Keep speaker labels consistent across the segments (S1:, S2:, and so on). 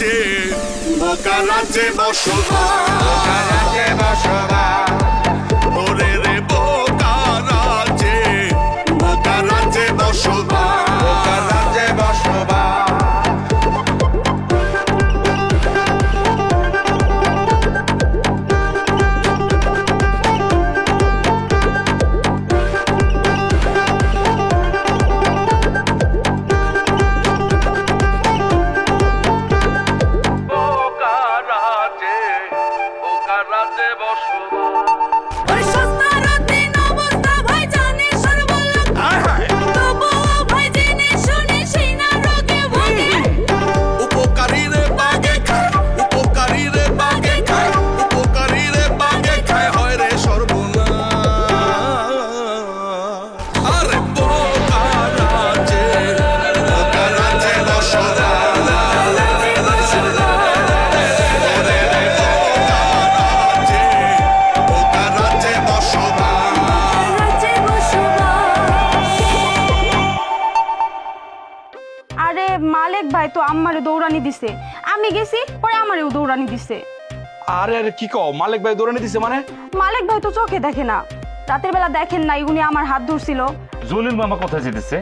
S1: রাজ্যে বোকা রাজ্যে বসবাস ওরে রে বোকা রাজ্যে বসবাস
S2: তো আমারে দৌড়ানি দিছে, আমি গেছি পরে আমারেও দৌড়ানি দিছে।
S3: আরে আরে কি কও, মালিক ভাই দৌড়ানি দিছে মানে?
S2: মালিক ভাই তো চোখে দেখে না, রাতের বেলা দেখেন নাই উনি আমার হাত ধরছিল।
S4: জলিল মামা কোথায় যেতেছে?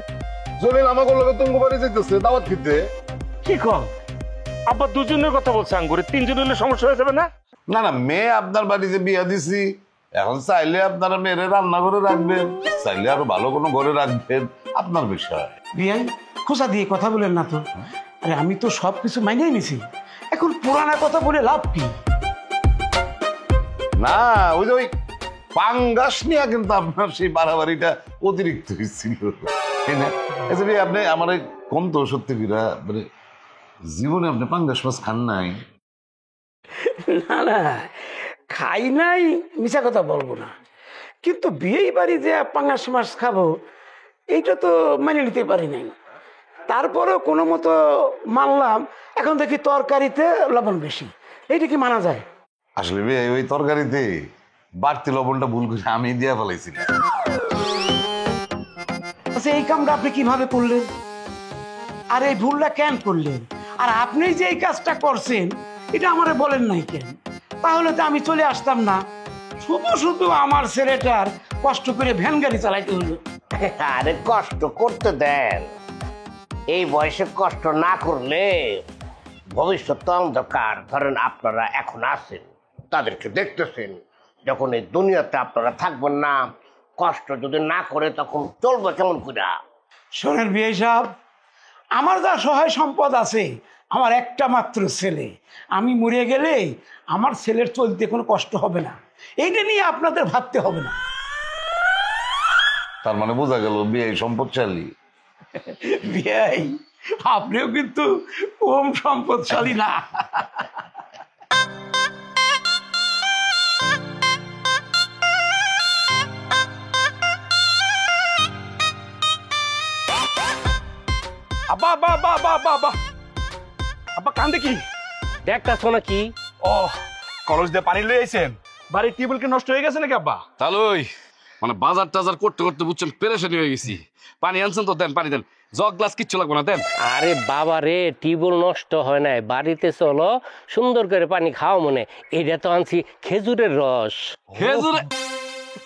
S5: জলিল আমাকে লগে তুঙ্গ বাড়ি যেতেছে দাওয়াত খেতে।
S4: কি কও আব্বা, দুজনের কথা বলছে আঙ্গুরে, তিনজন হলে সমস্যা হয়ে যাবে না?
S5: না না, মেয়ে আপনার বাড়িতে বিয়া দিছি, এখন চাইলে আপনারা মেয়েরে রান্না করে রাখবেন, চাইলে আরো ভালো কোনো ঘরে রাখবেন, আপনার বিষয়।
S6: বিয়াই খোঁচা দিয়ে কথা বলেন না তো। আরে আমি তো সবকিছু মাইনেই নিছি, এখন পুরানা কথা বলে লাভ কি?
S5: না ওই যে ওই পাঙ্গাস নিয়ে কিন্তু আপনার সেই বাড়াবাড়িটা অতিরিক্ত হয়েছিল। আপনি আমার কম তো সত্যি কিরা মানে জীবনে আপনি পাঙ্গাস মাছ খান নাই?
S6: না না, খাই নাই মিছা কথা বলবো না, কিন্তু বিয়ে বাড়ি যে পাঙ্গাস মাছ খাবো এইটা তো মেনে নিতে পারি নাই। তারপরেও কোনো মতো মানলাম, এখন দেখি তরকারিতে লবণ বেশি, এইটা কি মানা যায়?
S5: আসলে ওই তরকারিতে বাড়তি লবণটা ভুল করে আমি দিয়া ফেলাইছি।
S6: আচ্ছা, এই কামটা আপনি কিভাবে করলেন? আর এই ভুলটা কেন করলেন? আর আপনি যে এই কাজটা করছেন এটা আমারে বলেন নাই কেন? তাহলে তো আমি চলে আসতাম না, শুধু শুধু আমার ছেলেটার কষ্ট করে ভ্যান গাড়ি চালাইতে হলো।
S7: আরে কষ্ট করতে দেন, এই বয়সে কষ্ট না করলে ভবিষ্যৎ তো অন্ধকার। ধরেন আপনারা এখন আছেন, তাদেরকে দেখতেছেন, যখন এই দুনিয়াতে আপনারা থাকবেন না, কষ্ট যদি না করে তখন চলবে কেমন করে?
S6: শোনেন বিয়ে সাহেব, আমার যা সহায় সম্পদ আছে, আমার একটা মাত্র ছেলে, আমি মরে গেলে আমার ছেলের চলতে কোনো কষ্ট হবে না, এইটা নিয়ে আপনাদের ভাবতে হবে না।
S5: তার মানে বোঝা গেল বিয়ে সম্পদশালী।
S6: বিয়াই আপনিও কিন্তু কম সম্পদশালী না।
S3: আব্বা আব্বা আব্বা আব্বা আব্বা আব্বা আব্বা কান্দে কি
S7: দেখতেছো না কি?
S3: ও কলস দিয়ে পানি লয়ে আইছেন, বাড়ির টিউবওয়েল কি নষ্ট হয়ে গেছে নাকি আব্বা?
S8: তাহলে ওই মানে বাজার টাজার করতে করতে বুঝছেন পেরেশানি হয়ে গেছি। পানি আনছেন তো দেন, পানি দেন, জগ গ্লাস কিচ্ছু লাগবে না, দেন।
S7: আরে বাবা রে, টিউবওয়েল নষ্ট হয় নাই, বাড়িতে চলো সুন্দর করে পানি খাও মনে। এটা তো আনছি খেজুরের রস।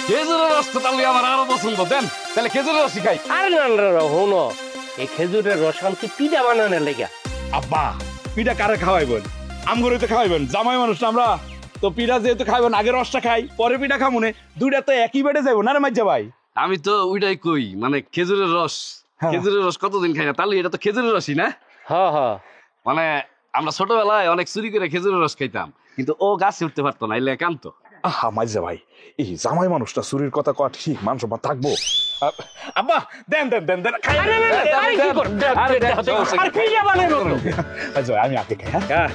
S8: খেজুরের রস তো তাহলে আমার আরো পছন্দ, দেন তাহলে খেজুরের রস খাই।
S7: আরে না না হনো, এই খেজুরের রস আনছি পিঠা বানানোর লেগা।
S3: আব্বা পিঠা কারে খাওয়াইবেন? আমগরে তো খাওয়াইবেন, জামাই মানুষ আমরা তো, পিঠা যেহেতু খাইবেন আগে রসটা খাই পরে পিঠা খামুনে, দুইটা তো একই বেড়ে যাবো না রে মাইজা ভাই?
S8: আমি তো ওইটাই কই, মানে খেজুরের রস, খেজুরের রস কতদিন খাই না, তাহলে এটা তো খেজুরের রসই না?
S7: হ্যাঁ হ্যাঁ,
S8: মানে আমরা ছোটবেলায় অনেক চুরি করে খেজুরের রস খাইতাম, কিন্তু ও গাছে উঠতে পারতো না, এলে কানতো।
S3: আহা মাইজা ভাই, এই জামাই মানুষটা চুরির কথা কয় ঠিক, মান সম্মান থাকবো। আব্বা দেন দেন দেন দেন, আমি আগে খাই। হ্যাঁ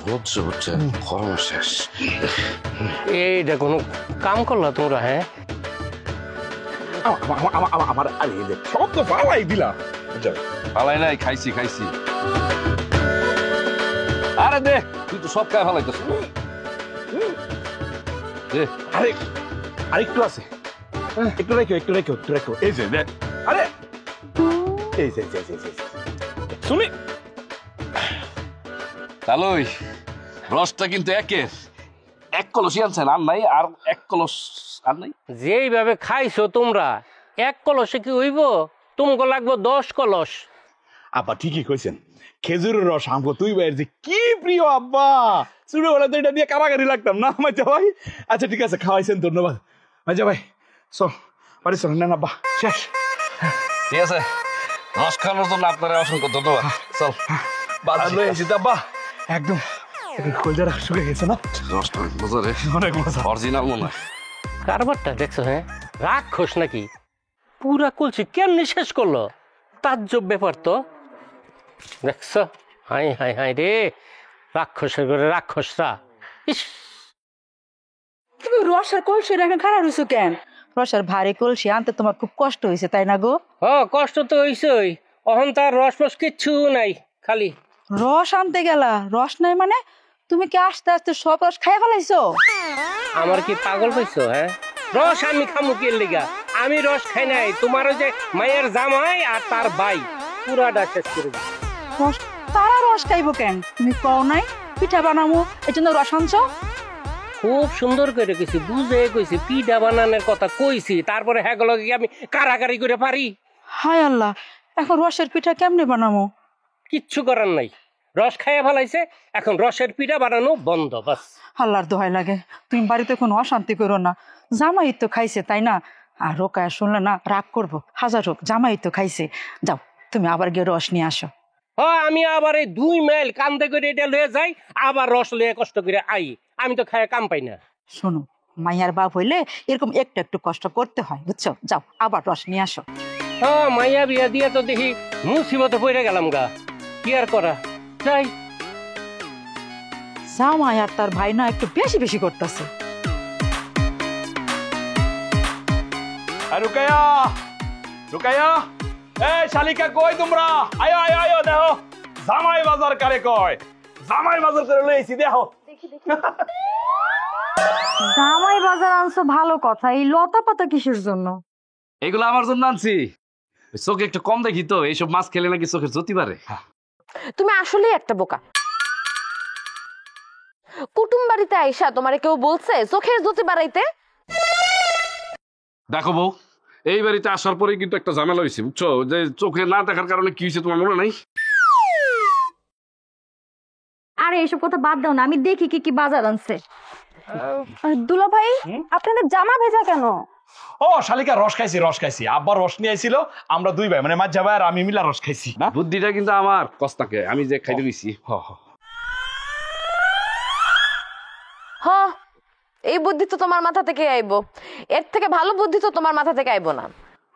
S8: বুঝছো বুঝছো, খরম শেষ।
S7: এইটা কোনো কাম করলা তোমরা? হ্যাঁ
S3: আমার আরে সব তো পালাই দিলাম।
S8: ফালাই নাই, খাইছি খাইছি। আরে দে, তুই তো সব খাই ফালাইতেছ।
S3: আরে আরেকটু আছে, একটু রেখো একটু রেখো একটু রেখো। এই যে আরে এই যে শুনি
S8: তাহলে রসটা কিন্তু একের এক কলসই আনছেন আর নাই, আর এক কলস আর নাই।
S9: যেইভাবে খাইছো তোমরা, এক কলসে কি হইব? তোমাকে লাগবো 10 কলস।
S3: আব্বা ঠিকই কইছেন, খেজুরের রস আমগো তুই ভাইয়ের যে কি প্রিয় আব্বা, ছোটবেলা তো এটা দিয়ে কারাগারি লাগতাম না মাঝা ভাই। আচ্ছা ঠিক আছে, খাওয়াইছেন, ধন্যবাদ মাঝা ভাই। চল বাড়ি চল, নেন আব্বা শেষ।
S8: ঠিক আছে, রস খাওয়ানোর জন্য আপনার অসংখ্য ধন্যবাদ। চল
S3: ভালো হয়েছে আব্বা, একদম কলজারা শুকে গেছে না?
S8: রসটা অনেক মজা রে,
S3: অনেক মজা,
S8: অরিজিনাল মনে হয়।
S9: কারবারটা দেখছো? হ্যাঁ, রাক্ষস নাকি? পুরা কলসি কেমনি শেষ করলো? তাজ্জব ব্যাপার তো। দেখছো? হাই হাই হাই রে, রাক্ষসের ঘরে রাক্ষসরা। ইস,
S2: তুমি রসের কলসি রেখে খারাপ হয়েছো কেন? রসের ভারী কলসি আনতে তোমার খুব কষ্ট হয়েছে তাই না গো?
S9: কষ্ট তো হইছই, অহন তার রস ফস কিচ্ছু নাই, খালি
S2: রস আনতে গেলা, রস নাই মানে? তুমি কি আস্তে আস্তে সব রস খাই ফেলাইছো?
S9: আমার কি পাগল পাইছো? হ্যাঁ, রস আমি খামু কি লিগা? আমি রস খাই নাই, তোমার ওই যে মায়ের জামাই আর তার ভাই পুরাটা শেষ করে দিছে।
S2: রস তারা রস খাইবো কেন? তুমি কও নাই পিঠা বানাবো এই জন্য রস আনছো?
S9: খুব সুন্দর করে কইছি, বুঝে কইছি, পিঠা বানানোর কথা কইছি, তারপরে হ্যাঁ গেল কি আমি কারাকারি করে পারি?
S2: হায় আল্লাহ, এখন রসের পিঠা কেমনে বানাবো?
S9: কিচ্ছু করার নাই, রস খাইয়া ফেলাইছে, এখন রসের পিঠা বানানো বন্ধ, বাস।
S2: আল্লাহর দোহাই লাগে, তুমি বাড়িতে কোনো অশান্তি করো না। জামাই তো খাইছে তাই না? আর রোকায়া শুনলে না রাগ করবো, হাজার হোক জামাই তো খাইছে। যাও তুমি আবার গিয়ে রস নিয়ে আসো।
S9: আমি আবার এই 2 মাইল কান্দে করে এটা লয়ে যাই, আবার রস লয়ে কষ্ট করে আই, আমি তো খায় কাম পাই না।
S2: শোনো, মাইয়ার বাপ হইলে এরকম একটু একটু কষ্ট করতে হয়, বুঝছো? যাও আবার রস নিয়ে আসো।
S9: মাইয়া বিয়া দিয়ে তো দেখি মুসিবতে পড়ে গেলাম গা, কি আর করা যাই।
S2: জামাই আর তার ভাই না একটু বেশি বেশি করতেছে।
S3: রুকায়া, রুকায়া, এই শালিকা কই তোমরা? আয়ো আয়ো আয়ো, দেখো জামাই বাজার কারে কয়, জামাই বাজার করে লইছি, দেখো।
S2: জামাই বাজার আনছো ভালো কথা, এই লতা পাতা কিসের জন্য?
S8: এগুলো আমার জন্য আনছি, চোখে একটু কম দেখি তো, এইসব মাছ খেলে নাকি চোখের জ্যোতি বাড়ে।
S10: তুমি আসলেই একটা বোকা। কুটুম বাড়িতে আইসা তোমারে কেউ বলছে চোখের জ্যোতি বাড়াইতে?
S8: দেখো বউ, এই বাড়িতে আসার পরে কিন্তু একটা ঝামেলা হয়েছে, বুঝছো? যে চোখে না দেখার কারণে কি হয়েছে তোমার মনে নাই?
S2: আরে এসব কথা বাদ দাও না, আমি দেখি কি কি বাজার আনছে। দুলা ভাই, আপনাদের জামা ভেজা কেন?
S3: ও শালিকা, রস খাইছি রস খাইছি, আব্বা রস নিয়ে আইছিল, আমরা দুই ভাই মানে মাঝা ভাই আর আমি মিলা রস খাইছি না।
S8: বুদ্ধিটা কিন্তু আমার কস্তাকে, আমি যে খাইতে গেছি।
S10: এই বুদ্ধি তো তোমার মাথা থেকে আইবো, এর থেকে ভালো বুদ্ধি তো তোমার মাথা থেকে আইবো না।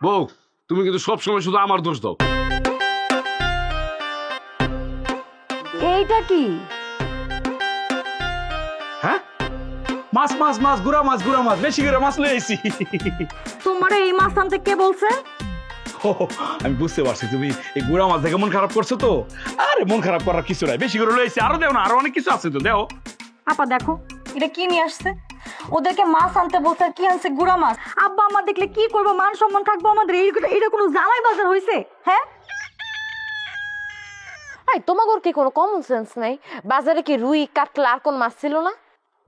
S8: বউ, তুমি কিন্তু সবসময় শুধু আমার দোষ দাও।
S2: এইটা কি?
S3: হ্যাঁ, মাছ মাছ মাছ, গুড়া মাছ গুড়া মাছ, বেশি করে মাছ লই আইছি।
S2: তোমার এই মাছ আনতে কে বলছে?
S3: আমি বুঝতে পারছি তুমি এই গুড়া মাছ দেখে মন খারাপ করছো তো। আরে মন খারাপ করার কিছু নাই, বেশি করে লই আইছি, আরো দেও না, আরো অনেক কিছু আছে তো, দেও।
S2: আপা দেখো এটা কি নিয়ে আসছে, ওদেরকে মাছ আনতে বলছে, আর কি আনছে? গুড়া মাছ। আব্বা আমার দেখলে কি করবো, মান সম্মান থাকবো আমাদের? এটা কোনো জামাই বাজার হয়েছে? হ্যাঁ,
S10: তোমাগর কি কোনো কমন সেন্স নাই? বাজারে কি রুই কাতলা আর কোন মাছ ছিল না?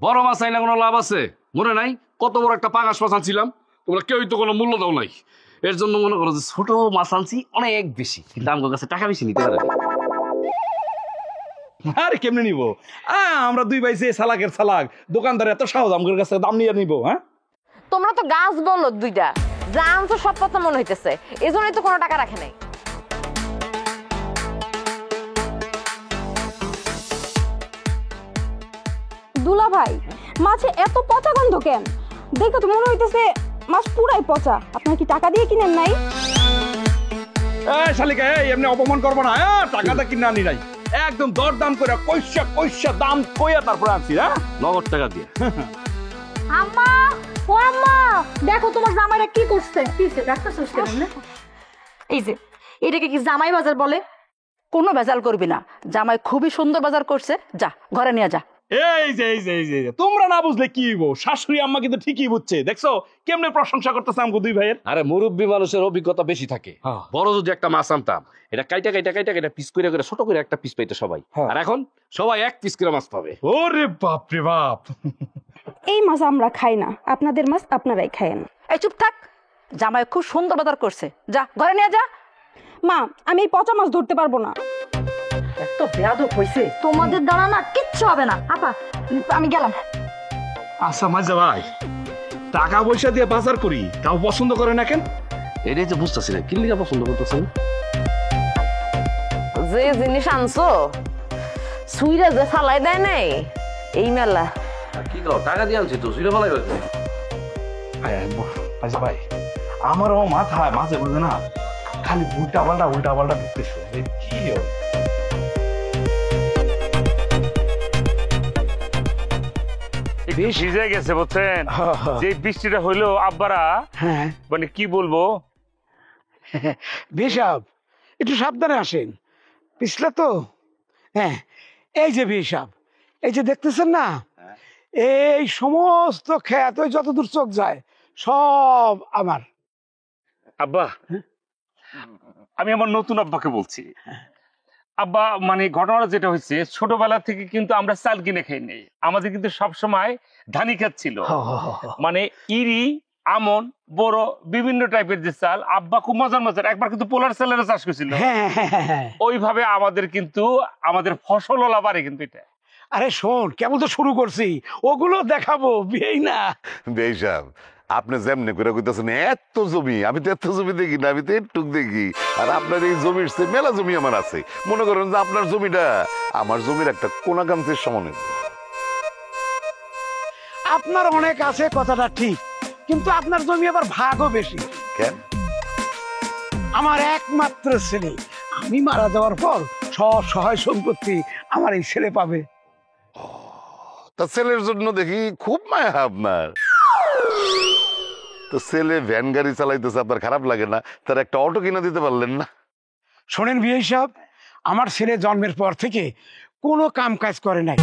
S8: বড় মাছ আইনা কোনো লাভ আছে? মনে নাই কত বড় একটা পাঙাশ মাছ আনছিলাম, তোমরা কেউই তো কোনো মূল্য দাও নাই। এর জন্য মনে করো যে ছোট মাছ আনছি অনেক বেশি, কিন্তু আমার কাছে টাকা বেশি নিতে পারে।
S3: আরে কেমনে নিব? আমরা দুই ভাই যে সালাকের সালাক, দোকানদার এত সাহস আমার কাছে দাম নিয়ে নিব? হ্যাঁ,
S10: তোমরা তো গাছ বলো দুইটা, যা আনছো সব কথা মনে হইতেছে, এজন্যই তো কোনো টাকা রাখে নাই।
S2: দুলা ভাই, মাছে এত পচা গন্ধ কেন? দেখো তো মনে হইতেছে মাছ পুরাই পচা। আপনার কি টাকা দিয়ে কিনেন নাই?
S3: এই শালিকা, এই এমনি অপমান করবো না, টাকাটা কিনে আনি নাই, একদম দরদাম করে কইসা কইসা দাম কইয়া তারপর আনছি। হ্যাঁ,
S8: নগদ টাকা দিয়ে।
S2: আম্মা, ও আম্মা, দেখো তোমার জামাইরা কি করছে। কিসে ডাক্তারছস কেন? এই যে এটাকে কি জামাই বাজার বলে? কোনো বাজার করবি না, জামাই খুবই সুন্দর বাজার করছে, যা ঘরে নিয়ে যা।
S3: এই যে তোমরা না বুঝলে কি হইব, শাশুড়ি আম্মা কিন্তু ঠিকই বুঝছে। দেখছো কেমনে প্রশংসা করতেছে আমগো দুই ভাইয়ের।
S8: আরে মুরব্বী মানুষের অভিজ্ঞতা বেশি থাকে। বড় যদি একটা মাছ আনতাম, এটা কাইটা পিস করে ছোট করে একটা পিস পাইতো সবাই, আর এখন সবাই এক পিস করে মাছ পাবে।
S3: ওরে বাপ রে বাপ।
S11: এই মাছ আমরা খাই না, আপনাদের মাছ আপনারাই খায়েন।
S2: এই চুপ থাক, জামাই খুব সুন্দর বাজার করছে, যা ঘরে নিয়ে যা।
S11: মা, আমি এই পচা মাছ ধরতে পারবো না।
S2: এত বেয়াদব হইছে,
S10: তোমাদের দ্বারা না কিচ্ছু হবে না। আপা আমি গেলাম।
S3: আচ্ছা মাজা ভাই, টাকা পয়সা দিয়ে বাজার করি, তাও পছন্দ করে না কেন?
S8: এটাই তো বুঝতেছি না, কিনলে পছন্দ করতেছেন।
S10: যে জিনিস আনছো সুইরা যে ফালাই দেয় নাই এই মেলা।
S8: কি কও, টাকা দিয়ে আনছি তো, সুইরা ফেলাই গেছে।
S3: আচ্ছা ভাই, আমারও মাথায় মাঝে বুঝে না খালি উল্টা পাল্টা ঢুকতেছে, কি
S4: ভিজে গেছে বুঝছেন, যে বৃষ্টিটা হইলো আব্বারা মানে কি বলবো।
S6: বিশাব একটু সাবধানে আসেন, পিছলে তো। হ্যাঁ, এই যে বিশাব, এই যে দেখতেছেন না, এই সমস্ত ক্ষেত ওই যতদূর চোখ যায় সব আমার।
S4: আব্বা, আমি আমার নতুন আব্বাকে বলছি। আব্বা মানে ঘটনাটা যেটা হয়েছে, ছোটবেলা থেকে কিন্তু আমরা চাল কিনে খাই নেই, আমাদের কিন্তু সবসময় ধানি ক্ষেত ছিল। মানে ইরি, আমন, বড় বিভিন্ন টাইপের যে চাল, আব্বা খুব মজার একবার কিন্তু পোলার চালের চাষ করছিল। ওইভাবে আমাদের কিন্তু আমাদের ফসল ওলা পারে কিন্তু এটা।
S6: আরে শোন, কেবল তো শুরু করছি, ওগুলো দেখাবো বিয়েই না।
S5: বেশাব, আপনি যেমনি করে কইতাছেন এত জমি, আমি তো এত জমি দেখি না, আমি তো একটু দেখি। আর আপনার এই জমির চেয়ে মেলা জমি আমার আছে। মনে করেন যে আপনার জমিটা আমার জমির একটা কোনাকান্তের সমান।
S6: আপনার অনেক আছে, কথাটা ঠিক, কিন্তু আপনার জমি আবার ভাগও বেশি।
S5: কেন?
S6: আমার একমাত্র ছেলে, আমি মারা যাওয়ার পর সব সহায় সম্পত্তি আমার এই ছেলে পাবে।
S5: তা ছেলের জন্য দেখি খুব মায়া আপনার। তো ছেলে ভ্যান গাড়ি চালাইতেছে, আপনার খারাপ লাগে না? তার একটা অটো কিনে দিতে পারলেন না?
S6: শোনেন বিয়ে সাহেব, আমার ছেলে জন্মের পর থেকে কোনো কাম কাজ করে নাই,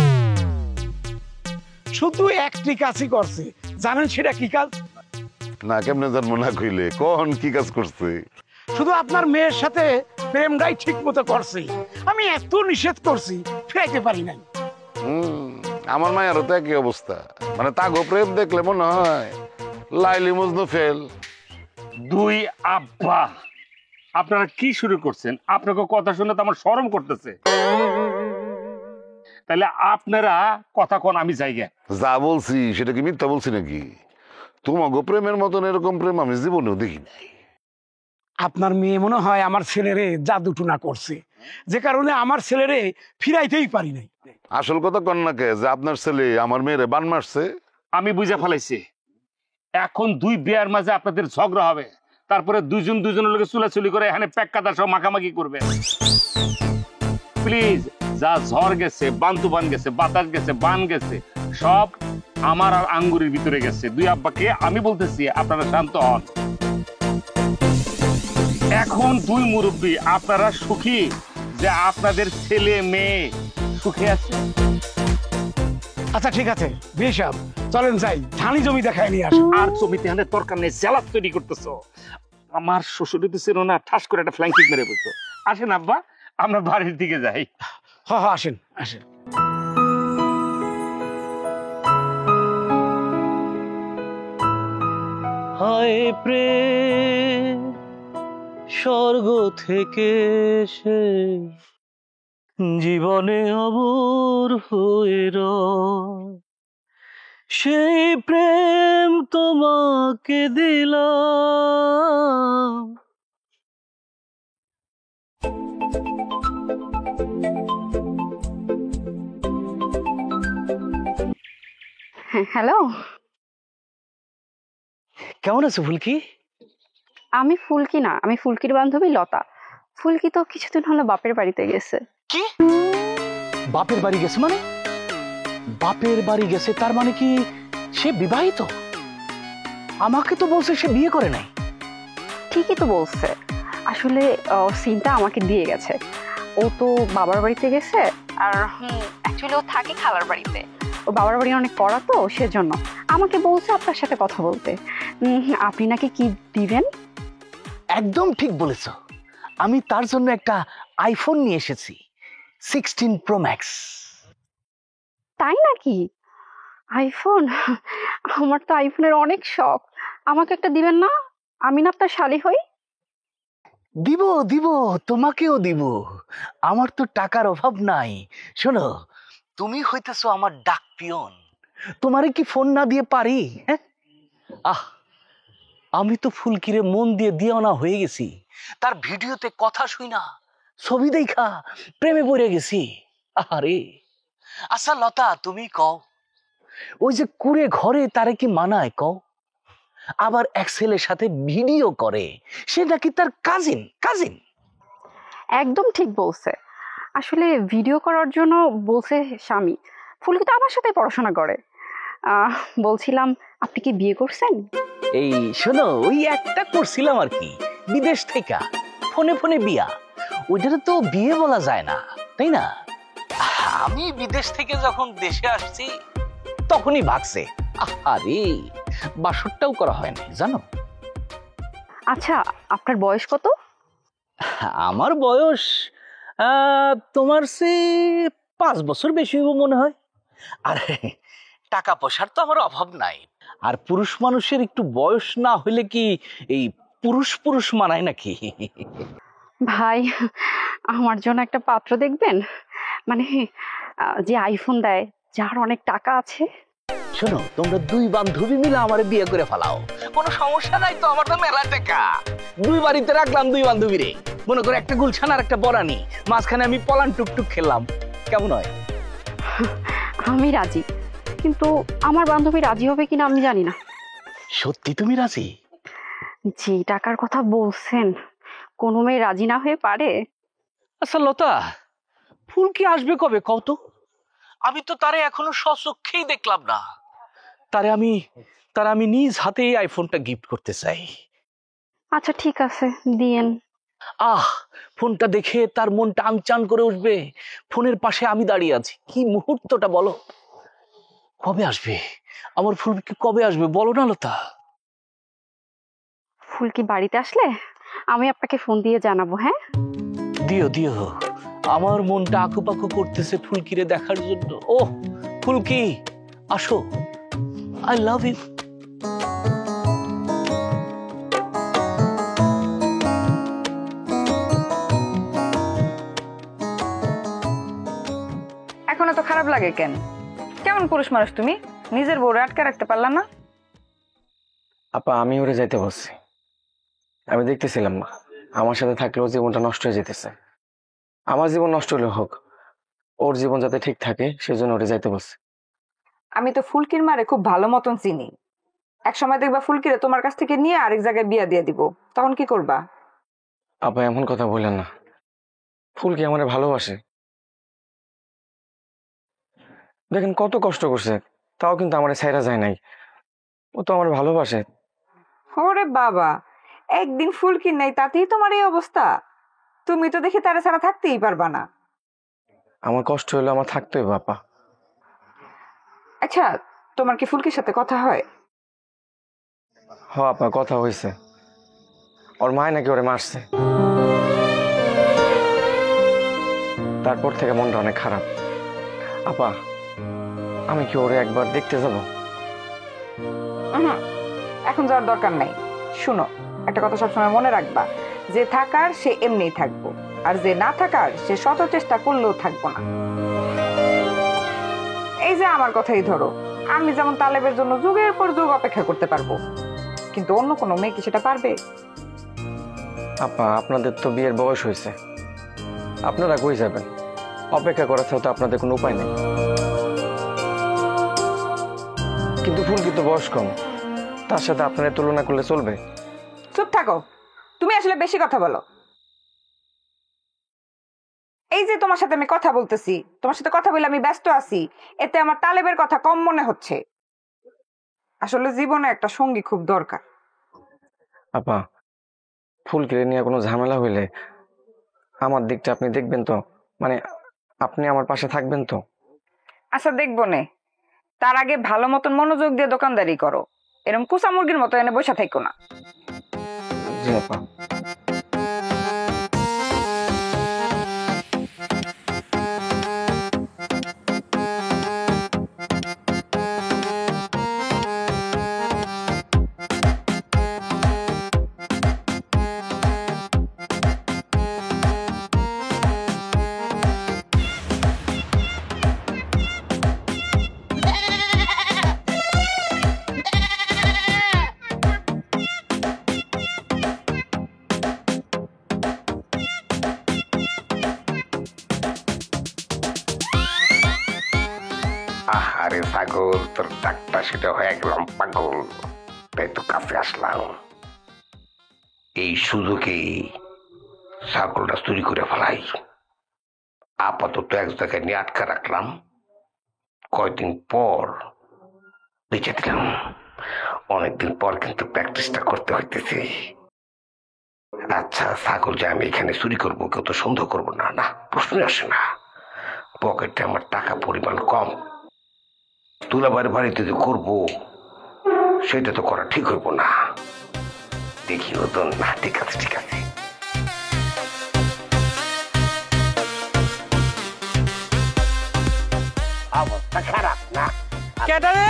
S6: শুধু একটি কাজই করছে। জানেন সেটা কি কাজ?
S5: না, কেমনে জানবো না কইলে? কোন কি কাজ করছে?
S6: শুধু আপনার মেয়ের সাথে প্রেমটাই ঠিক মতো করছে। আমি এত নিষেধ করছি, ফেরাইতে পারি নাই।
S5: আমার মায়েরও তো একই অবস্থা। মানে তাগো প্রেম দেখলে মনে হয় লাইলি মজনু ফেল।
S4: দুই আব্বা, আপনারা কি শুরু করছেন? আপনাকে কথা শুনে তো আমার শরম করতেছে। তাহলে আপনারা কথা কোন, আমি জায়গা
S5: যা বলছি সেটা কি মিথ্যা বলছি নাকি? তোমাগো প্রেমের মতন এরকম প্রেম আমি জীবনেও দেখি নাই।
S6: আপনার মেয়ে মনে হয় আমার ছেলেরে জাদুটুনা করছে, যে কারণে আমার ছেলেরে ফিরাইতেই পারি নাই।
S5: আসল কথা কন্যাকে যে আপনার ছেলে আমার মেয়েরে বান মারছে।
S4: আমি বুঝে ফেলাইছি, এখন দুই বিয়ার মাঝে আপনাদের ঝগড়া হবে, তারপরে দুজনের লোকে চুলাচুলি করে এখানে প্যাক কাদা সব মাখামাখি করবে। প্লিজ, যা ঝড় গেছে, বান গেছে, বাতাস গেছে, বান গেছে, সব আমার আর আঙ্গুরের ভিতরে গেছে। দুই আব্বাকে আমি বলতেছি, আপনারা শান্ত হন। এখন দুই মুরব্বী, আপনারা সুখী যে আপনাদের ছেলে মেয়ে সুখে আছে?
S6: আচ্ছা ঠিক আছে বিয়ে সাহেব, চলেন যাই, ধানি জমি দেখায় নিয়ে আসি।
S4: আর জমিতে হানে দরকার নেই, জেলাত তৈরি করতেছো। আমার শ্বশুর তো ছিল না, ঠাস করে একটা ফ্ল্যাঙ্কিং মেরে বলতো। আসেন আব্বা, আমরা বাড়ির দিকে যাই।
S6: হ্যাঁ আসেন আসেন।
S9: হায় প্রেম স্বর্গ থেকে এসে জীবনে অমর হয়ে রয়, সেই প্রেম তোমাকে দিলাম।
S11: হ্যালো,
S9: কেমন আছো ফুলকি?
S11: আমি ফুলকি না, আমি ফুলকির বান্ধবী লতা। ফুলকি তো কিছুদিন হলো বাপের বাড়িতে গেছে।
S9: কি বাপের বাড়ি গেছে? মানে বাপের বাড়ি গেছে তার মানে কি সে বিবাহিত? আমাকে তো বলছে সে বিয়ে করে নাই।
S11: ঠিকই তো বলছে, আসলে সিনটা আমাকে দিয়ে গেছে। ও তো বাবার বাড়িতে গেছে, আর অ্যাকচুয়ালি ও থাকে খালার বাড়িতে, ও বাবার বাড়ি অনেক কড়া তো সেজন্য আমাকে বলছে আপনার সাথে কথা বলতে। আপনি নাকি কি দিবেন?
S12: একদম ঠিক বলেছ, আমি তার জন্য একটা আইফোন নিয়ে এসেছি, 16 Pro Max।
S11: তাই নাকি? আইফোন? আমার তো আইফোনের অনেক শখ, আমাকে একটা দিবেন না? আমি না আপনার শালি হই।
S12: দিব দিব, তোমাকেও দিব, আমার তো টাকার অভাব নাই। শোনো, তুমি হইতেছো আমার ডাক পিয়ন, তোমারে কি ফোন না দিয়ে পারি? হ্যাঁ, আমি তো ফুলকিরে মন দিয়ে দিওয়ানা হয়ে গেছি, তার ভিডিওতে কথা শুই না, ছবি দেখা প্রেমে পড়ে গেছি। আরে আচ্ছা লতা, তুমি কও, ওই যে কুড়ে ঘরে তারে কি মানায় কও? আবার এক ছেলের সাথে ভিডিও করে, সে নাকি তার কাজিন।
S11: একদম ঠিক বলছে, আসলে ভিডিও করার জন্য বলছে স্বামী। ফুলকি তো আমার সাথে পড়াশোনা করে। বলছিলাম, আপনি কি বিয়ে করছেন?
S12: এই শোনো, ওই একটা করছিলাম আর কি, বিদেশ থেকে ফোনে ফোনে বিয়া, ওইটারে তো বিয়ে বলা যায় না, তাই না? আমি বিদেশ থেকে যখন দেশে আসছি তখনই ভাগছে। আরে বাসরটাও করা হয় না, জানো?
S11: আচ্ছা, আপনার বয়স কত?
S12: আমার বয়স তোমার সে 5 বছর বেশি হইব মনে হয়। আর টাকা পয়সার তো আমার অভাব নাই, আর পুরুষ মানুষের একটু বয়স না হইলে কি এই পুরুষ মানায় নাকি?
S11: ভাই, আমার জন্য একটা পাত্র দেখবেন, মানে যে আইফোন দেয়, যার অনেক টাকা আছে।
S12: শোনো, তোমরা 2 বান্ধবী মিলে আমারে বিয়ে করে ফেলাও, কোনো সমস্যা নাই তো, আমার তো মেলা টাকা। 2 বাড়িতে রাখলাম 2 বান্ধবীরে, মনে করে একটা গুলশান আর একটা বরানি, মাঝখানে আমি পলান টুকটুক খেললাম, কেমন হয়?
S11: আমি রাজি, কিন্তু আমার বান্ধবী রাজি হবে কিনা আমি জানি না।
S12: সত্যি তুমি রাজি?
S11: যে টাকার কথা বলছেন, কোনো মেয়ে রাজি না হয়ে পারে?
S12: আচ্ছা লতা, ফুলকি আসবে কবে কও তো? আমি তো তারে এখনো স্বচক্ষেই দেখলাম না। তারে আমি নিজ হাতে এই আইফোনটা গিফট করতে চাই।
S11: আচ্ছা ঠিক আছে, দিয়েন।
S12: ফোনটা দেখে তার মন টান চান করে উঠবে, ফোনের পাশে আমি দাঁড়িয়ে আছি, কি মুহূর্তটা বলো। কবে আসবে আমার ফুলকি, কবে আসবে বলো না লতা?
S11: ফুলকি বাড়িতে আসলে আমি আপনাকে ফোন দিয়ে জানাবো। হ্যাঁ,
S12: দিও, আমার মনটা আকুপাকু করতেছে ফুলকিরে দেখার জন্য। ও ফুলকি, আসো, আই লাভ ইউ।
S2: এখন এত খারাপ লাগে কেন? কেমন পুরুষ মানুষ তুমি, নিজের বউরে আটকে রাখতে পারলা না?
S13: আপা, আমি ওরে যাইতে বলছি, আমি দেখতেছিলাম না, আমার সাথে থাকলেও জীবনটা নষ্ট হয়ে যেতেছে। আমার জীবন নষ্ট হলে হোক, ওর জীবন যাতে ঠিক থাকে সেজন্য ওরে যাইতে বলছি।
S2: আমি তো ফুলকির মারে খুব ভালো মতন চিনি, এক সময় দেখবা ফুলকিরে তোমার কাছ থেকে নিয়ে আরেক জায়গায় বিয়া দিয়ে দিব, তখন কি করবা?
S13: আপা, এমন কথা বললেন না, ফুলকি আমারে ভালোবাসে। দেখেন কত কষ্ট করছে, তাও কিন্তু আমার ছাইরা যায় নাই, ও তো আমার ভালোবাসে।
S2: ওরে বাবা, একদিন ফুলকির নাই তাতেই তোমার এই অবস্থা? তুমি তো দেখি তারা ছাড়া থাকতেই পারবা না।
S13: আমার কষ্ট হলো আমার থাকতে হবে আপা।
S2: আচ্ছা, তোমার কি ফুলকির সাথে কথা হয়?
S13: হ আপা, কথা হয়েছে, ওর মায় নাকি ওরে মারছে, তারপর থেকে মনটা অনেক খারাপ। আপা, আমি কি ওরে একবার দেখতে যাব?
S2: এখন যাওয়ার দরকার নাই। শুনো, একটা কথা সবসময় মনে রাখবা, যে থাকার সে এমনিই থাকবো, আর যে না থাকার সে শত চেষ্টা করলেও থাকবো না। এই যে আমার কথাই ধরো, আমি যেমন তালেবের জন্য যুগের পর যুগ অপেক্ষা করতে পারবো, কিন্তু অন্য কোনো মেয়ে কি সেটা পারবে?
S13: আপা, আপনাদের তো বিয়ের বয়স হয়েছে, আপনারা কই যাবেন? অপেক্ষা করা ছাড়া তো আপনাদের কোনো উপায় নেই। কিন্তু ফুলকি তো বয়স কম, তার সাথে আপনারা তুলনা করলে চলবে?
S2: চুপ থাকো, তুমি আসলে বেশি কথা বলো। এই যে তোমার সাথে আমি কথা বলতেছি, তোমার সাথে কথা বলে আমি ব্যস্ত আছি, এতে আমার তালেবের কথা কম মনে হচ্ছে। আসলে জীবনে একটা সঙ্গী খুব দরকার।
S13: আপা, ফুলকিরে নিয়ে কোনো ঝামেলা হইলে আমার দিকটা আপনি দেখবেন তো? মানে আপনি আমার পাশে থাকবেন তো?
S14: আচ্ছা দেখবো নে, তার আগে ভালো মতন মনোযোগ দিয়ে দোকানদারি করো, এরকম কুসা মুরগির মতো এনে বসে থাকো না।
S13: জি আপা।
S7: আরে ছাগল, তোর ডাকটা সেটা হয়ে গেলাম পাগল, তাই তো কাছে আসলাম। এই সুযোগে ছাগলটা চুরি করে ফেলাই। আপাতত এক জায়গায় নিয়ে আটকা রাখলাম, কয়দিন পর বেঁচে দিলাম। অনেকদিন পর কিন্তু প্র্যাকটিসটা করতে হইতেছে। আচ্ছা ছাগল যে আমি এখানে চুরি করবো কেউ তো সন্দেহ করবো না, না প্রশ্নই আসে না। পকেটে আমার টাকা পরিমাণ কম, তুলাবাড়ি বাড়িতে যে করবো সেটা তো করা ঠিক হইব না। দেখি তো না, ঠিক আছে ঠিক আছে। অবস্থা খারাপ না?
S14: কেডা রে?